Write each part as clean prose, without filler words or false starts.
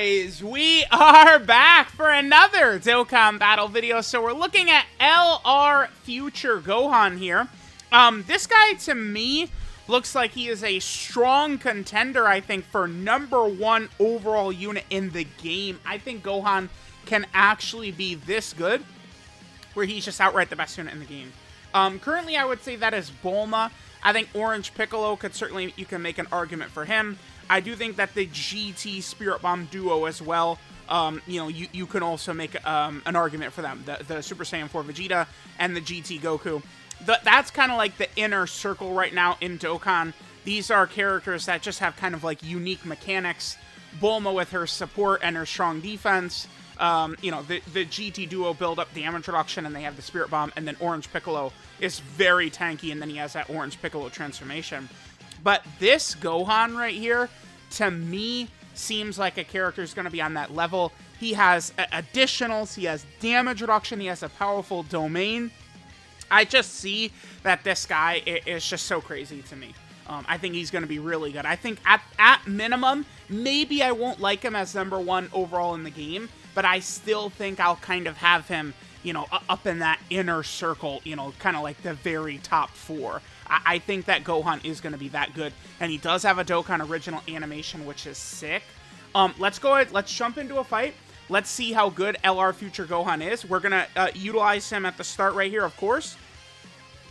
guys, we are back for another Dokkan battle video. So we're looking at LR Future Gohan here. This guy, to me, looks like he is a strong contender, I think, for #1 overall unit in the game. I think Gohan can actually be this good, where he's just outright the best unit in the game. Currently, I would say that is Bulma. I think Orange Piccolo could certainly, you can make an argument for him. I do think that the GT Spirit Bomb duo as well, you can also make an argument for them. The Super Saiyan 4 Vegeta and the GT Goku. That's kind of like the inner circle right now in Dokkan. These are characters that just have kind of like unique mechanics. Bulma with her support and her strong defense. The GT duo build up damage reduction, and they have the Spirit Bomb, and then Orange Piccolo is very tanky, and then he has that Orange Piccolo transformation. But this Gohan right here, to me, seems like a character is going to be on that level. He has additionals, he has damage reduction, he has a powerful domain. I just see that this guy is just so crazy to me. I think he's going to be really good. I think at minimum, maybe I won't like him as #1 overall in the game, but I still think I'll kind of have him, up in that inner circle, kind of like the very top 4. I think that Gohan is going to be that good, and he does have a Dokkan original animation, which is sick. Let's go ahead, let's jump into a fight. Let's see how good LR Future Gohan is. We're going to utilize him at the start right here, of course,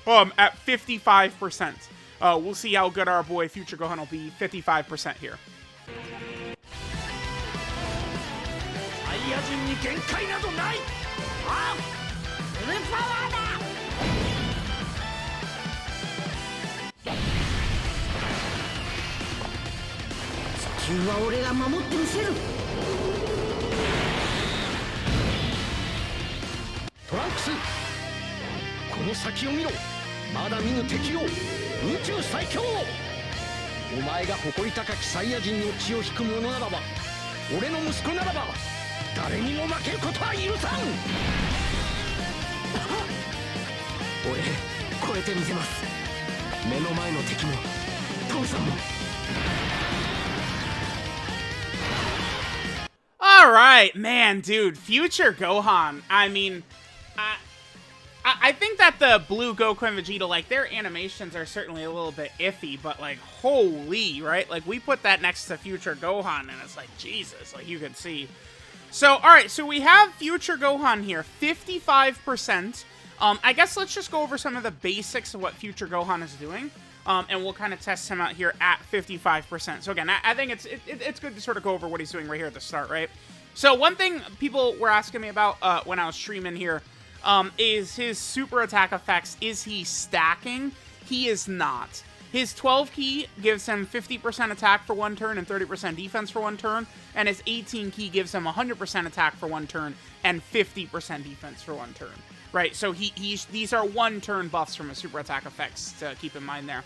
at 55%. We'll see how good our boy Future Gohan will be, 55% here. Alright, man, dude, Future Gohan, I mean, I think that the Blue Goku and Vegeta, like, their animations are certainly a little bit iffy, but, like, holy, right? Like, we put that next to Future Gohan, and it's like, Jesus, like, you can see. So, alright, so we have Future Gohan here, 55%. I guess let's just go over some of the basics of what Future Gohan is doing, and we'll kind of test him out here at 55%. So, again, I think it's good to sort of go over what he's doing right here at the start, right? So, one thing people were asking me about when I was streaming here, is his super attack effects. Is he stacking? He is not. His 12 key gives him 50% attack for 1 turn and 30% defense for 1 turn, and his 18 key gives him 100% attack for 1 turn and 50% defense for 1 turn. Right, so these are 1 turn buffs from his super attack effects to keep in mind there.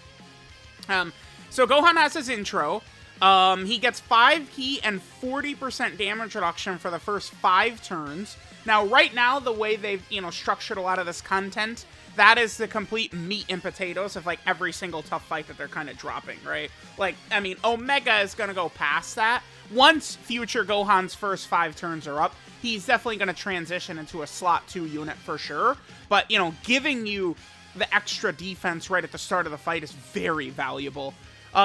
So Gohan has his intro. He gets 5 key and 40% damage reduction for the first 5 turns. Now, right now, the way they've, structured a lot of this content, that is the complete meat and potatoes of, like, every single tough fight that they're kind of dropping, right? Like, I mean, Omega is going to go past that. Once Future Gohan's first 5 turns are up, he's definitely going to transition into a slot 2 unit for sure. But, giving you the extra defense right at the start of the fight is very valuable.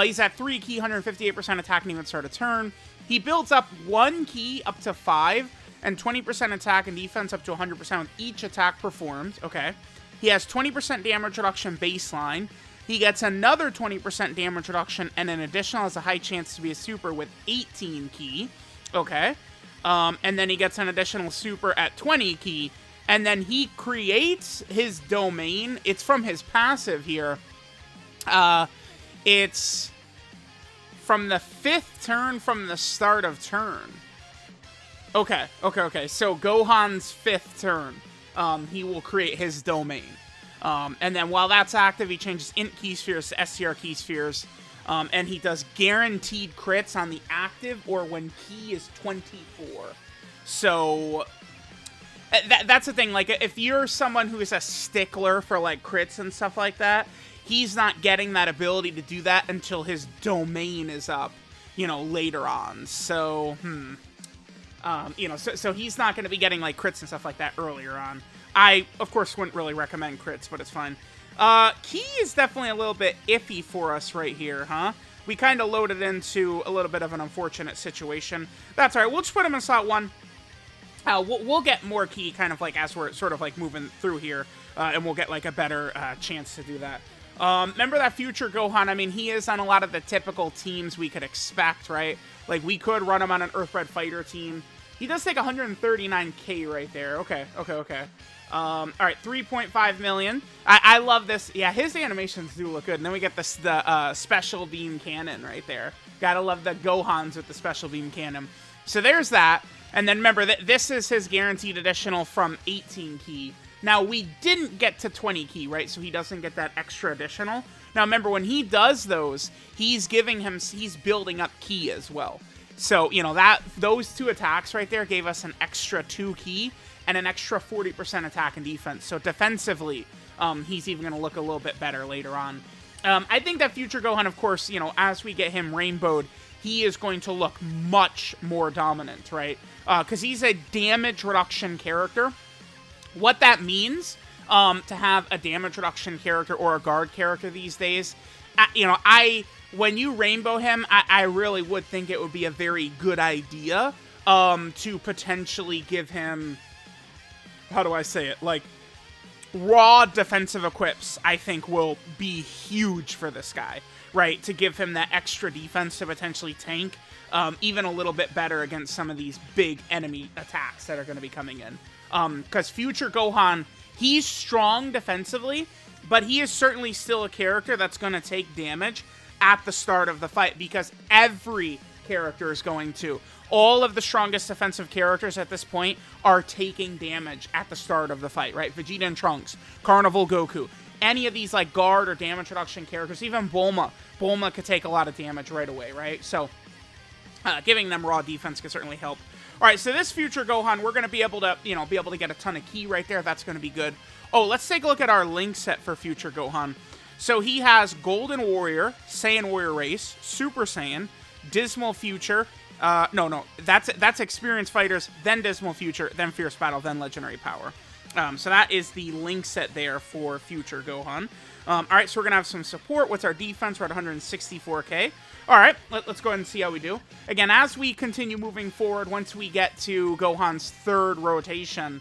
He's at 3 key, 158% attack and even start a turn. He builds up 1 key up to 5, and 20% attack and defense up to 100% with each attack performed. Okay. He has 20% damage reduction baseline. He gets another 20% damage reduction, and an additional has a high chance to be a super with 18 key. Okay. And then he gets an additional super at 20 key. And then he creates his domain. It's from his passive here. It's from the 5th turn from the start of turn. Okay. So Gohan's 5th turn, he will create his domain. And then while that's active, he changes int key spheres to STR key spheres. And he does guaranteed crits on the active or when key is 24. So that's the thing. Like, if you're someone who is a stickler for, like, crits and stuff like that, he's not getting that ability to do that until his domain is up, later on. So, You know, so he's not going to be getting, like, crits and stuff like that earlier on. I, of course, wouldn't really recommend crits, but it's fine. Key is definitely a little bit iffy for us right here, huh? We kind of loaded into a little bit of an unfortunate situation. That's all right. We'll just put him in slot 1. We'll get more Key kind of, like, as we're sort of, like, moving through here, and we'll get, like, a better chance to do that. Remember that future Gohan? I mean, he is on a lot of the typical teams we could expect, right? Like, we could run him on an Earthbred Fighter team. He does take 139k right there. Okay. All right, 3.5 million. I love this. Yeah, his animations do look good. And then we get the special beam cannon right there. Gotta love the Gohans with the special beam cannon. So there's that. And then remember that this is his guaranteed additional from 18 key. Now, we didn't get to 20 key, right? So he doesn't get that extra additional. Now, remember, when he does those, he's building up key as well. So, you know, those 2 attacks right there gave us an extra 2 key and an extra 40% attack and defense. So defensively, he's even going to look a little bit better later on. I think that future Gohan, of course, you know, as we get him rainbowed, he is going to look much more dominant, right? Because he's a damage reduction character. What that means to have a damage reduction character or a guard character these days, you know, when you rainbow him, I really would think it would be a very good idea to potentially give him, how do I say it, like, raw defensive equips, I think will be huge for this guy, right? To give him that extra defense to potentially tank even a little bit better against some of these big enemy attacks that are going to be coming in. Because future Gohan, he's strong defensively, but he is certainly still a character that's going to take damage at the start of the fight, because every character is going to. All of the strongest defensive characters at this point are taking damage at the start of the fight, right? Vegeta and Trunks, Carnival Goku, any of these, like, guard or damage reduction characters, even Bulma. Bulma could take a lot of damage right away, right? So, giving them raw defense could certainly help. All right, so this future Gohan, we're going to be able to, you know, get a ton of key right there. That's going to be good. Oh, let's take a look at our link set for future Gohan. So he has Golden Warrior, Saiyan Warrior Race, Super Saiyan, Dismal Future. No, that's Experienced Fighters, then Dismal Future, then Fierce Battle, then Legendary Power. So that is the link set there for future Gohan. All right, so we're going to have some support. What's our defense? We're at 164k. All right, let's go ahead and see how we do. Again, as we continue moving forward, once we get to Gohan's 3rd rotation,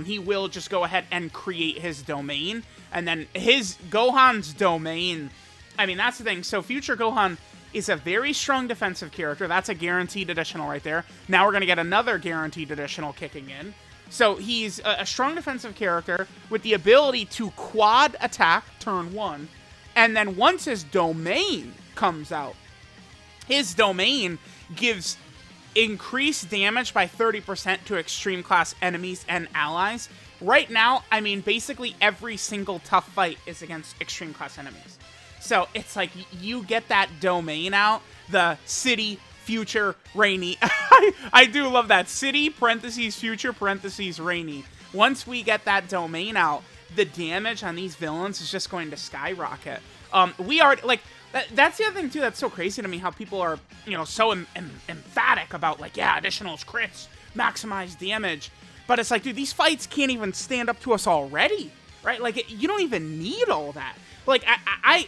he will just go ahead and create his domain. And then Gohan's domain, I mean, that's the thing. So future Gohan is a very strong defensive character. That's a guaranteed additional right there. Now we're going to get another guaranteed additional kicking in. So he's a strong defensive character with the ability to quad attack turn 1. And then once his domain comes out, his domain gives increased damage by 30% to extreme class enemies and allies. Right now, I mean, basically every single tough fight is against extreme class enemies. So it's like you get that domain out, the city, future, rainy. I do love that. City, parentheses, future, parentheses, rainy. Once we get that domain out, the damage on these villains is just going to skyrocket. We are, like, that's the other thing, too, that's so crazy to me, how people are, you know, so emphatic about, like, yeah, additionals, crits, maximize damage. But it's like, dude, these fights can't even stand up to us already, right? Like, you don't even need all that. Like,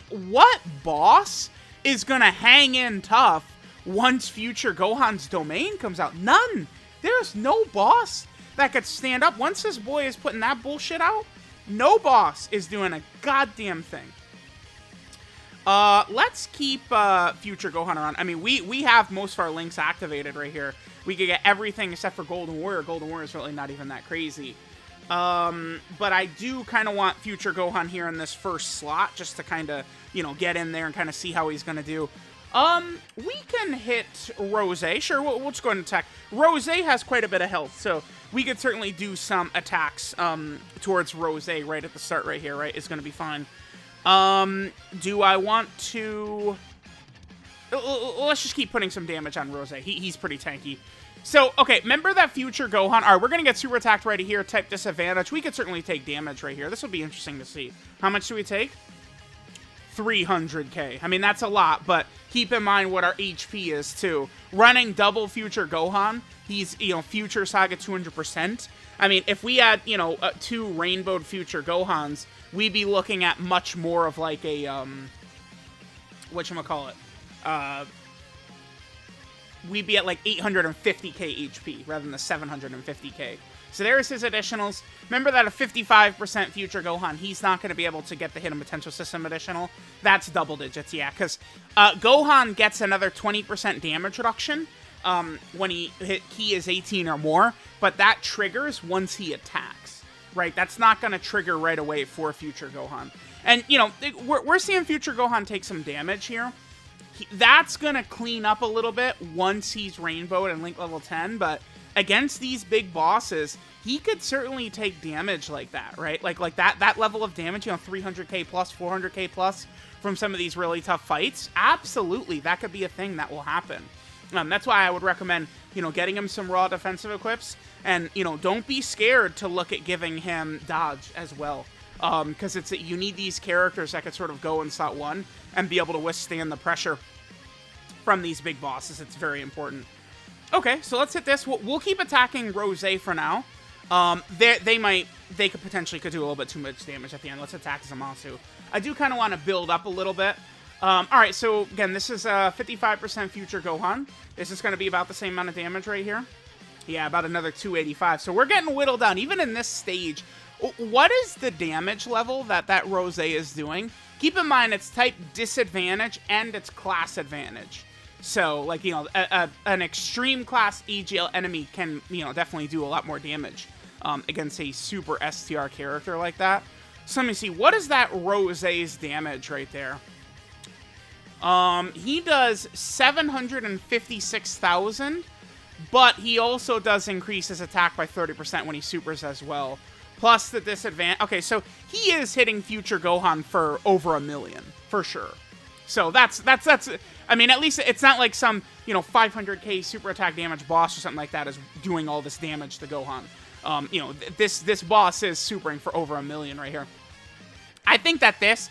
what boss is gonna hang in tough once future Gohan's domain comes out? None. There's no boss that could stand up. Once this boy is putting that bullshit out, no boss is doing a goddamn thing. Let's keep future Gohan around. I mean, we have most of our links activated right here. We could get everything except for Golden Warrior. Golden Warrior is really not even that crazy. But I do kind of want future Gohan here in this first slot, just to kind of, you know, get in there and kind of see how he's going to do. We can hit Rose. Sure, we'll just go ahead and attack. Rose has quite a bit of health, so we could certainly do some attacks, towards Rose right at the start right here, right? It's going to be fine. Do I want to... Let's just keep putting some damage on Rose. He's pretty tanky. So, okay, remember that future Gohan? All right, we're going to get super attacked right here, type disadvantage. We could certainly take damage right here. This will be interesting to see. How much do we take? 300k. I mean, that's a lot, but keep in mind what our HP is, too. Running double Future Gohan, he's, you know, Future Saga 200%. I mean, if we had, you know, 2 Rainbowed Future Gohans, we'd be looking at much more of, like, a, whatchamacallit? We'd be at, like, 850k HP, rather than the 750k. So there's his additionals. Remember that a 55% Future Gohan, he's not going to be able to get the Hidden Potential System additional. That's double digits, yeah, because Gohan gets another 20% damage reduction when he is 18 or more, but that triggers once he attacks, right? That's not going to trigger right away for Future Gohan. And, you know, we're seeing Future Gohan take some damage here. That's going to clean up a little bit once he's Rainbowed and Link level 10, but against these big bosses, he could certainly take damage like that, right? Like that level of damage, you know, 300k plus, 400k plus from some of these really tough fights. Absolutely, that could be a thing that will happen. That's why I would recommend, you know, getting him some raw defensive equips, and, you know, don't be scared to look at giving him dodge as well, because you need these characters that could sort of go in slot 1 and be able to withstand the pressure from these big bosses. It's very important. Okay, so let's hit this. We'll keep attacking Rose for now. They could potentially do a little bit too much damage at the end. Let's attack Zamasu. I do kind of want to build up a little bit. Alright, so again, this is 55% Future Gohan. This is going to be about the same amount of damage right here. Yeah, about another 285. So we're getting whittled down. Even in this stage, what is the damage level that Rose is doing? Keep in mind, it's type disadvantage and it's class advantage. So, like, you know, an extreme class EGL enemy can, you know, definitely do a lot more damage against a super STR character like that. So let me see, what is that Rose's damage right there? He does 756,000, but he also does increase his attack by 30% when he supers as well. Plus the disadvantage. Okay, so he is hitting Future Gohan for over 1 million, for sure. So that's I mean, at least it's not like some, you know, 500k super attack damage boss or something like that is doing all this damage to Gohan. You know, this boss is supering for over 1 million right here. I think that this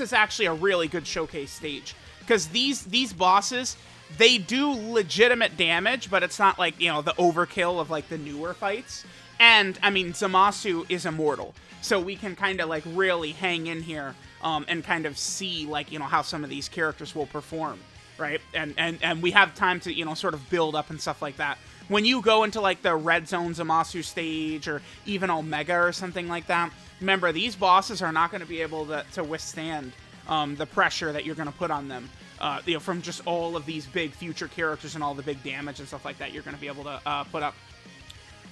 is actually a really good showcase stage, because these bosses, they do legitimate damage, but it's not like, you know, the overkill of like the newer fights. And I mean, Zamasu is immortal, so we can kind of like really hang in here and kind of see, like, you know, how some of these characters will perform, right? And we have time to, you know, sort of build up and stuff like that. When you go into like the Red Zone Zamasu stage or even Omega or something like that, remember, these bosses are not going to be able to withstand the pressure that you're going to put on them, you know, from just all of these big future characters and all the big damage and stuff like that you're going to be able to put up.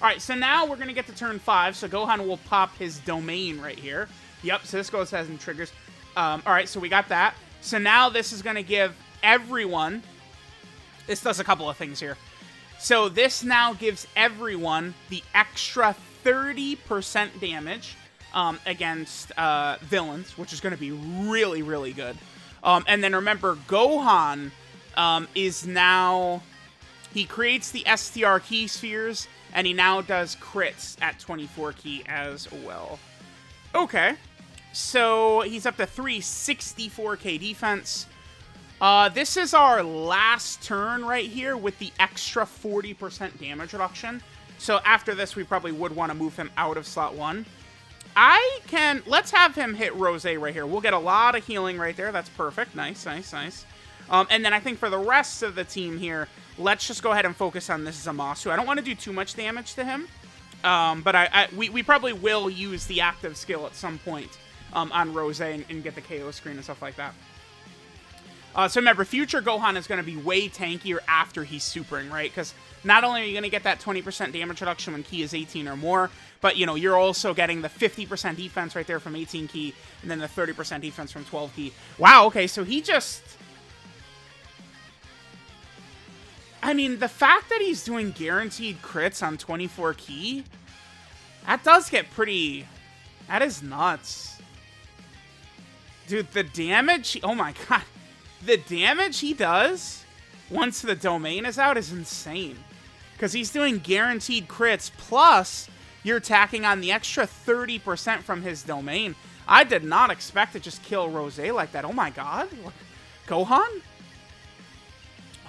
All right, so now we're going to get to turn 5, so Gohan will pop his domain right here. Yep, so this goes as in triggers. All right, so we got that. So now this is going to give everyone... This does a couple of things here. So this now gives everyone the extra 30% damage against villains, which is going to be really, really good. And then remember, Gohan is now... He creates the STR key spheres, and he now does crits at 24 key as well. Okay. So he's up to 364k defense. This is our last turn right here with the extra 40% damage reduction. So after this, we probably would want to move him out of slot 1. Let's have him hit Rose right here. We'll get a lot of healing right there. That's perfect. Nice, nice, nice. And then I think for the rest of the team here, let's just go ahead and focus on this Zamasu. I don't want to do too much damage to him, but we probably will use the active skill at some point on Rose and get the KO screen and stuff like that. So remember, Future Gohan is going to be way tankier after he's supering, right? Because not only are you going to get that 20% damage reduction when key is 18 or more, but, you know, you're also getting the 50% defense right there from 18 key, and then the 30% defense from 12 key. Wow, okay, so he just... I mean, the fact that he's doing guaranteed crits on 24 key, that does get pretty... That is nuts. Dude, the damage... Oh my god. The damage he does once the domain is out is insane. Because he's doing guaranteed crits, plus you're attacking on the extra 30% from his domain. I did not expect to just kill Rose like that. Oh my god. Gohan?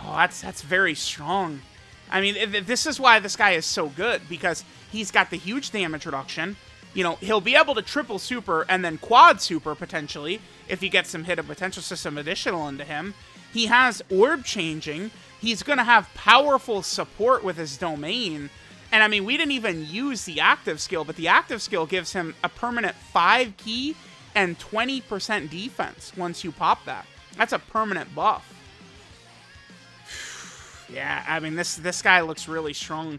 Oh, that's very strong. I mean, this is why this guy is so good, because he's got the huge damage reduction. You know, he'll be able to triple super and then quad super, potentially, if he gets some hit of potential system additional into him. He has orb changing. He's going to have powerful support with his domain. And, I mean, we didn't even use the active skill, but the active skill gives him a permanent 5 key and 20% defense once you pop that. That's a permanent buff. Yeah, I mean, this guy looks really strong.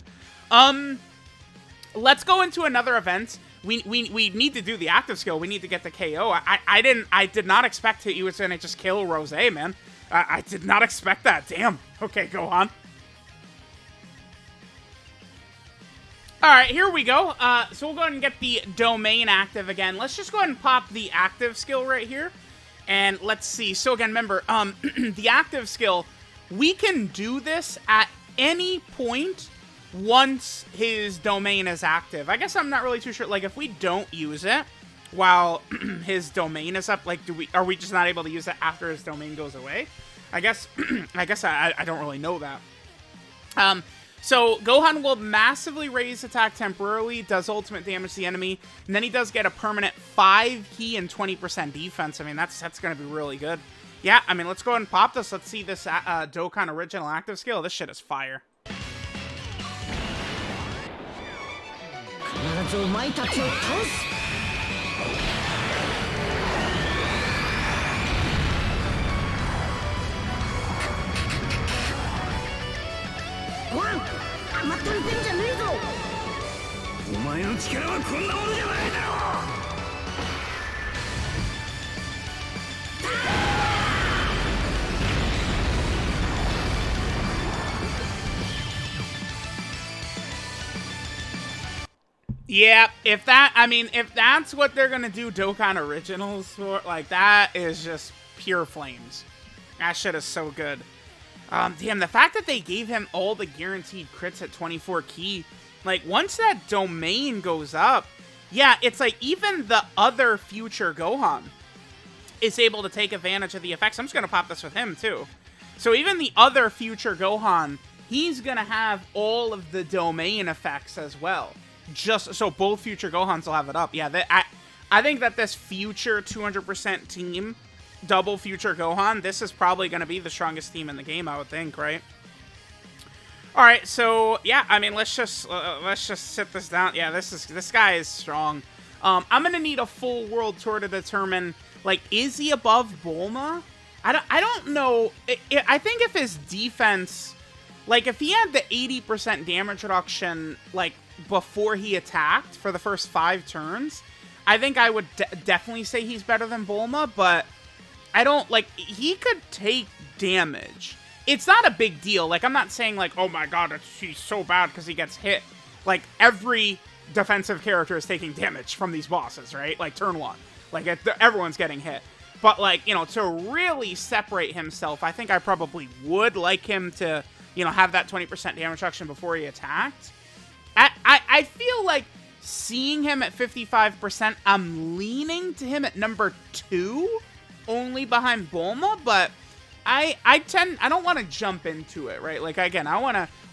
Let's go into another event. We need to do the active skill. We need to get the KO. I did not expect he was going to just kill Rose, man. I did not expect that. Damn. Okay, go on. Alright, here we go. So we'll go ahead and get the domain active again. Let's just go ahead and pop the active skill right here. And let's see. So again, remember, the active skill, we can do this at any point once his domain is active. I guess I'm not really too sure. Like, if we don't use it while his domain is up, like, are we just not able to use it after his domain goes away? I guess I don't really know that. So Gohan will massively raise attack temporarily, does ultimate damage to the enemy, and then he does get a permanent 5 key and 20% defense. I mean, that's going to be really good. Yeah, I mean, let's go ahead and pop this. Let's see this Dokkan original active skill. This shit is fire. Yeah, if that's what they're gonna do Dokkan Originals for, like, that is just pure flames. That shit is so good. Damn, the fact that they gave him all the guaranteed crits at 24 key, like, once that domain goes up, yeah, it's like even the other future Gohan is able to take advantage of the effects. I'm just gonna pop this with him, too. So even the other future Gohan, he's gonna have all of the domain effects as well. Just so both future Gohans will have it up. Yeah, I think that this future 200% team, double future Gohan, this is probably going to be the strongest team in the game, I would think, right? All right, so yeah, I mean, let's just sit this down. Yeah, this guy is strong. I'm gonna need a full world tour to determine, like, is he above Bulma? I don't know. I think if his defense, like, if he had the 80% damage reduction, like, before he attacked for the first 5 turns, I think I would definitely say he's better than Bulma, but I don't, like, he could take damage. It's not a big deal. Like, I'm not saying, like, oh my god, he's so bad because he gets hit. Like, every defensive character is taking damage from these bosses, right? Like, turn 1. Like, everyone's getting hit. But, like, you know, to really separate himself, I think I probably would like him to, you know, have that 20% damage reduction before he attacked. I feel like seeing him at 55%, I'm leaning to him at number 2, only behind Bulma, but I don't want to jump into it, right? Like, again,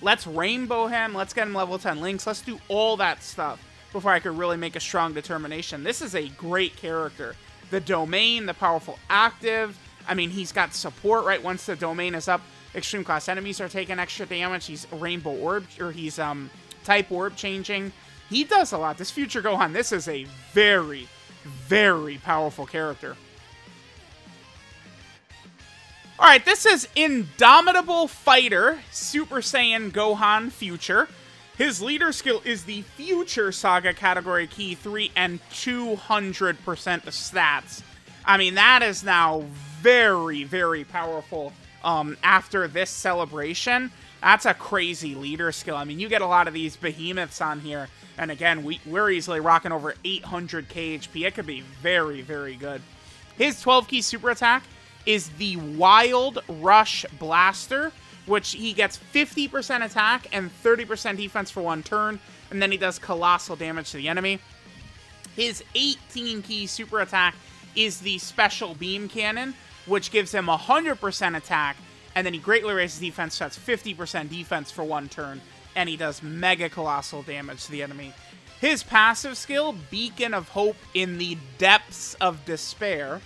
let's rainbow him, let's get him level 10 links, let's do all that stuff before I could really make a strong determination. This is a great character. The domain, the powerful active, I mean, he's got support, right? Once the domain is up, extreme class enemies are taking extra damage, he's rainbow orb, or he's, type orb changing. He does a lot. This future Gohan, this is a very, very powerful character. Alright, this is Indomitable Fighter, Super Saiyan Gohan Future. His leader skill is the Future Saga category key 3 and 200% stats. I mean, that is now very, very powerful after this celebration. That's a crazy leader skill. I mean, you get a lot of these behemoths on here, and again, we're easily rocking over 800 KHP. It could be very, very good. His 12-key super attack is the Wild Rush Blaster, which he gets 50% attack and 30% defense for 1 turn, and then he does colossal damage to the enemy. His 18 key super attack is the Special Beam Cannon, which gives him 100% attack, and then he greatly raises defense, so that's 50% defense for 1 turn, and he does mega colossal damage to the enemy. His passive skill, Beacon of Hope in the Depths of Despair,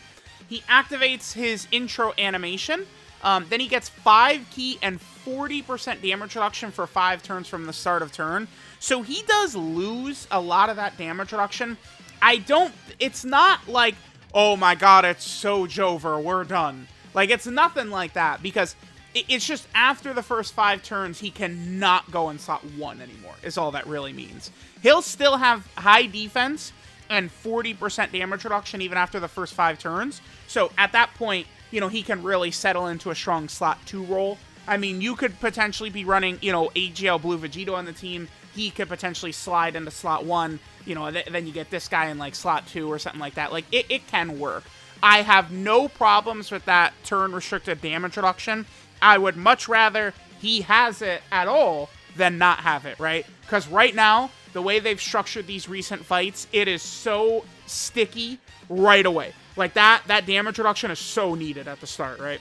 he activates his intro animation, then he gets 5 key and 40% damage reduction for 5 turns from the start of turn, so he does lose a lot of that damage reduction. It's not like, oh my god, it's so Jover, we're done. Like, it's nothing like that, because it's just after the first 5 turns, he cannot go in slot 1 anymore, is all that really means. He'll still have high defense and 40% damage reduction even after the first 5 turns. So at that point, you know, he can really settle into a strong slot 2 role. I mean, you could potentially be running, you know, AGL Blue Vegito on the team. He could potentially slide into slot 1, you know, then you get this guy in, like, slot 2 or something like that. Like, it can work. I have no problems with that turn-restricted damage reduction. I would much rather he has it at all than not have it, right? Because right now, the way they've structured these recent fights, it is so sticky right away. Like, that damage reduction is so needed at the start, right?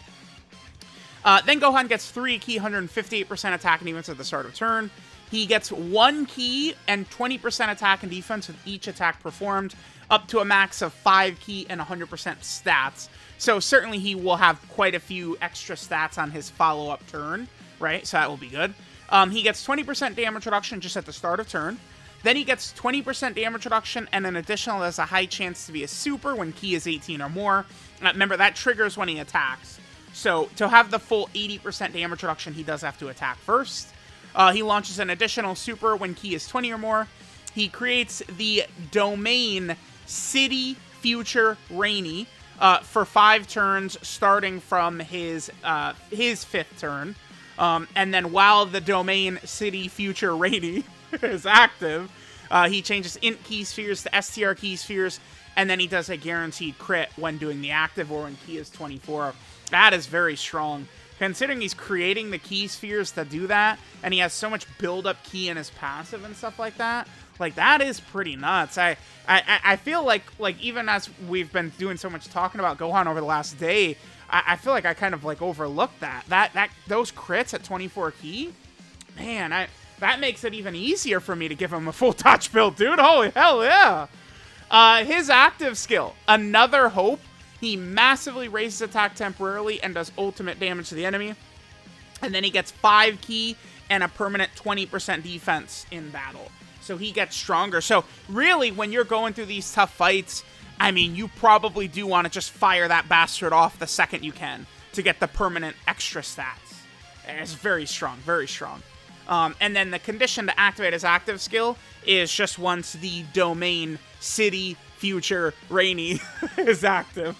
Then Gohan gets 3 key, 158% attack and defense at the start of turn. He gets 1 key and 20% attack and defense with each attack performed, up to a max of 5 key and 100% stats. So certainly he will have quite a few extra stats on his follow-up turn, right? So that will be good. He gets 20% damage reduction just at the start of turn. Then he gets 20% damage reduction and an additional has a high chance to be a super when key is 18 or more. Remember, that triggers when he attacks. So to have the full 80% damage reduction, he does have to attack first. He launches an additional super when key is 20 or more. He creates the domain City Future Rainy for 5 turns, starting from his 5th turn. And then while the domain City Future Rainy is active, he changes int key spheres to STR key spheres, and then he does a guaranteed crit when doing the active or when key is 24. That is very strong. Considering he's creating the key spheres to do that, and he has so much build-up key in his passive and stuff like that is pretty nuts. I feel like even as we've been doing so much talking about Gohan over the last day, I feel like I kind of like overlooked that those crits at 24 key, man, that makes it even easier for me to give him a full touch build, dude. Holy hell, yeah. His active skill, Another Hope. He massively raises attack temporarily and does ultimate damage to the enemy. And then he gets 5 key and a permanent 20% defense in battle. So he gets stronger. So really, when you're going through these tough fights, I mean, you probably do want to just fire that bastard off the second you can to get the permanent extra stats. It's very strong, very strong. And then the condition to activate his active skill is just once the domain City Future Rainy is active.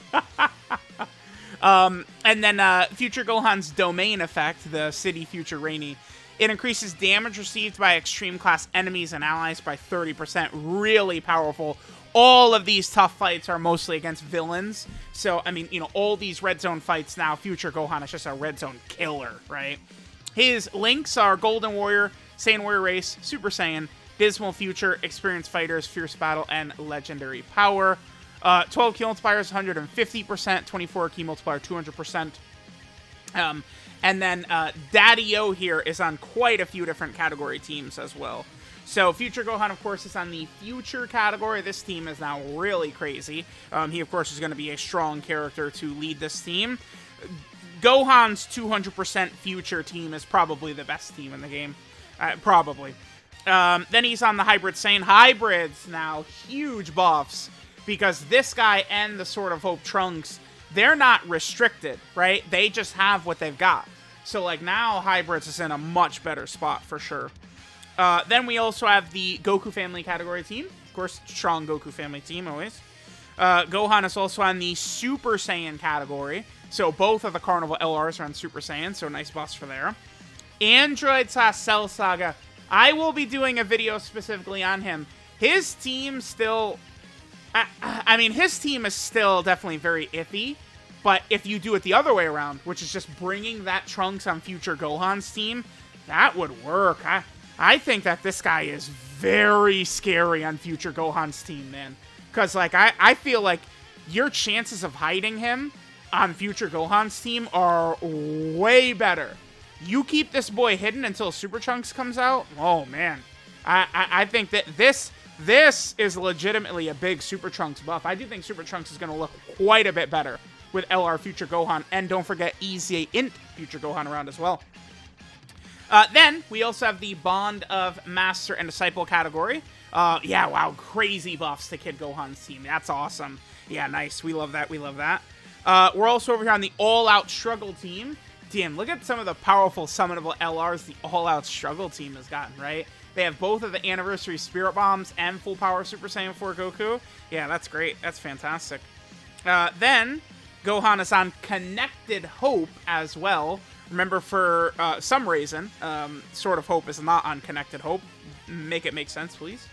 And then Future Gohan's domain effect, the City Future Rainy, it increases damage received by extreme class enemies and allies by 30%. Really powerful. All of these tough fights are mostly against villains. So, I mean, you know, all these red zone fights now, Future Gohan is just a red zone killer, right? His links are Golden Warrior, Saiyan Warrior Race, Super Saiyan, Dismal Future, Experienced Fighters, Fierce Battle, and Legendary Power. 12 key multipliers, 150%, 24 key multiplier, 200%. And then Daddy-O here is on quite a few different category teams as well. So Future Gohan, of course, is on the Future category. This team is now really crazy. He, of course, is going to be a strong character to lead this team. Gohan's 200% Future team is probably the best team in the game. Probably. Then he's on the Hybrid Saiyan. Hybrids now, huge buffs. Because this guy and the Sword of Hope Trunks, they're not restricted, right? They just have what they've got. So, like, now Hybrids is in a much better spot for sure. Then we also have the Goku family category team. Of course, strong Goku family team always. Gohan is also on the Super Saiyan category. So both of the Carnival LRs are on Super Saiyan, so nice buffs for there. Android Cell Saga. I will be doing a video specifically on him. His team still... I mean, his team is still definitely very iffy. But if you do it the other way around, which is just bringing that Trunks on Future Gohan's team, that would work. I think that this guy is very scary on Future Gohan's team, man. Because, like, I feel like your chances of hiding him on future Gohan's team are way better. You keep this boy hidden until Super Trunks comes out. Oh, man. I think that this is legitimately a big Super Trunks buff. I do think Super Trunks is going to look quite a bit better with LR Future Gohan. And don't forget EZA Int Future Gohan around as well. Then, we also have the Bond of Master and Disciple category. Yeah, wow, crazy buffs to Kid Gohan's team. That's awesome. Yeah, nice. We love that. We love that. We're also over here on the All-Out Struggle team. Damn, look at some of the powerful summonable LRs the All-Out Struggle team has gotten, right? They have both of the Anniversary Spirit Bombs and Full Power Super Saiyan 4 Goku. Yeah, that's great. That's fantastic. Then, Gohan is on Connected Hope as well. Remember, for some reason, Sword of Hope is not on Connected Hope. Make it make sense, please.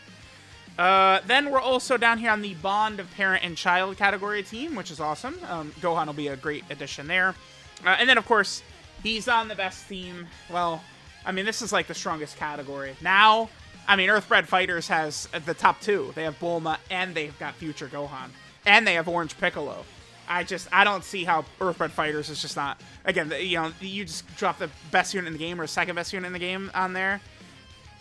Then we're also down here on the Bond of Parent and Child category team, which is awesome. Gohan will be a great addition there. And then, of course, he's on the best team. Well, I mean, this is like the strongest category. Now, I mean, Earthbred Fighters has the top two. They have Bulma, and they've got Future Gohan. And they have Orange Piccolo. I don't see how Earthbred Fighters is just not... Again, you know, you just drop the best unit in the game or second best unit in the game on there.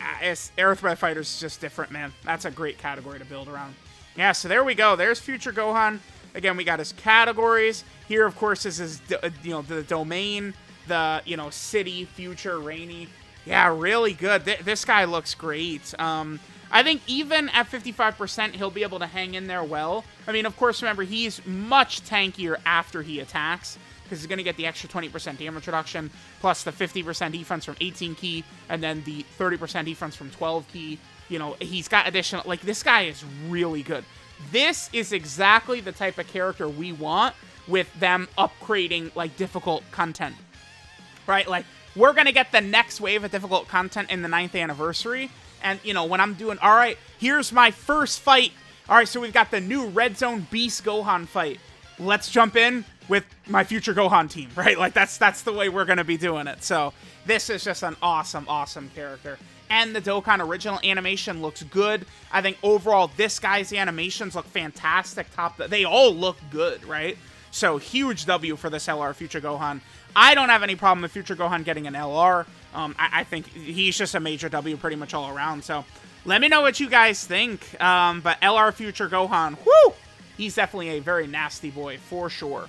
Earthbred Fighters is just different, man. That's a great category to build around. Yeah, so there we go. There's Future Gohan. Again, we got his categories. Here, of course, is his, the domain, the, city, future, rainy. Yeah, really good. This guy looks great. I think even at 55%, he'll be able to hang in there well. I mean, of course, remember, he's much tankier after he attacks, because he's going to get the extra 20% damage reduction, plus the 50% defense from 18 key, and then the 30% defense from 12 key. He's got additional... Like, this guy is really good. This is exactly the type of character we want with them upgrading, like, difficult content. Right? Like, we're going to get the next wave of difficult content in the 9th anniversary. And, when I'm doing, all right, here's my first fight. All right, so we've got the new Red Zone Beast Gohan fight. Let's jump in with my Future Gohan team, right? Like, that's the way we're going to be doing it. So this is just an awesome, awesome character. And the Dokkan original animation looks good. I think overall, this guy's animations look fantastic. They all look good, right? So huge W for this LR Future Gohan. I don't have any problem with Future Gohan getting an LR. I think he's just a major W pretty much all around. So let me know what you guys think. But LR Future Gohan, whoo! He's definitely a very nasty boy for sure.